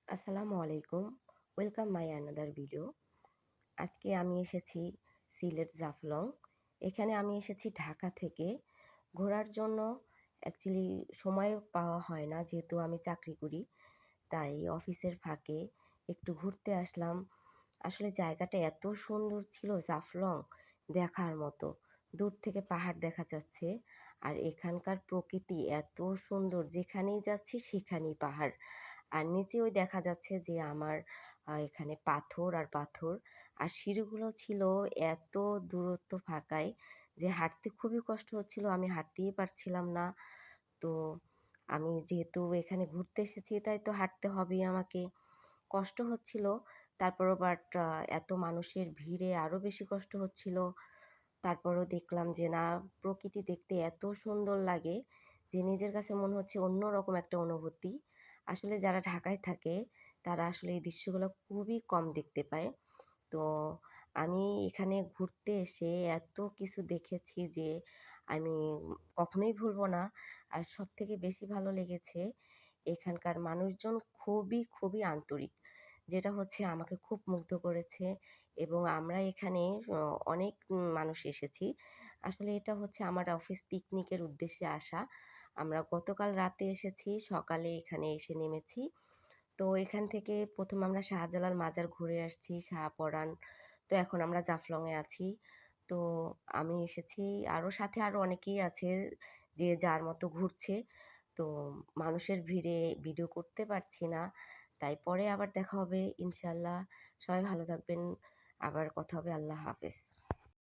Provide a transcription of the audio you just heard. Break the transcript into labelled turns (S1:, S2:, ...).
S1: আসসালামু আলাইকুম। Welcome my another video. আজকে আমি এসেছি সিলেট জাফলং। এখানে আমি এসেছি ঢাকা থেকে। ঘোরার জন্য অ্যাকচুয়ালি সময় পাওয়া হয় না যেহেতু আমি চাকরি করি। তাই অফিসের ফাঁকে একটু ঘুরতে আসলাম। আসলে জায়গাটা এত সুন্দর ছিল জাফলং, দেখার মতো। দূর থেকে পাহাড় দেখা যাচ্ছে। আর এখানকার প্রকৃতি এত সুন্দর, যেখানেই যাচ্ছি সেখানেই পাহাড়। আর নিচে ওই দেখা যাচ্ছে যে আমার এখানে পাথর আর পাথর। আর সিঁড়িগুলো ছিল এত দূরত্ব ফাঁকায় যে হাঁটতে খুবই কষ্ট হচ্ছিল। আমি হাঁটতেই পারছিলাম না। তো আমি যেহেতু এখানে ঘুরতে এসেছি তাই তো হাঁটতে হবেই আমাকে। কষ্ট হচ্ছিল। তারপরও বাট এত মানুষের ভিড়ে আরো বেশি কষ্ট হচ্ছিল। তারপরেও দেখলাম যে না, প্রকৃতি দেখতে এত সুন্দর লাগে যে নিজের কাছে মনে হচ্ছে অন্যরকম একটা অনুভূতি। আসলে যারা ঢাকায় থাকে তারা আসলে এই দৃশ্যগুলো খুবই কম দেখতে পায়। তো আমি এখানে ঘুরতে এসে এত কিছু দেখেছি যে আমি কখনোই ভুলব না। আর সবথেকে বেশি ভালো লেগেছে এখানকার মানুষজন খুবই আন্তরিক। যেটা হচ্ছে আমাকে খুব মুগ্ধ করেছে এবং আমরা এখানে অ অনেক মানুষ এসেছি। আসলে এটা হচ্ছে আমার অফিস পিকনিকের উদ্দেশ্যে আসা। আমরা গতকাল রাতে এসেছি, সকালে এখানে এসে নেমেছি। তো এখান থেকে ১ম আমরা শাহজালাল মাজার ঘুরে আসছি, শাহপরান। তো এখন আমরা জাফলং এ আছি। তো আমি এসেছি, সাথে আরো অনেকেই আছে যে যার মতো ঘুরছে। তো মানুষের ভিড়ে ভিডিও করতে পারছি না। তাই পরে আবার দেখা হবে ইনশাআল্লাহ। সবাই ভালো থাকবেন। আবার কথা হবে। আল্লাহ হাফেজ।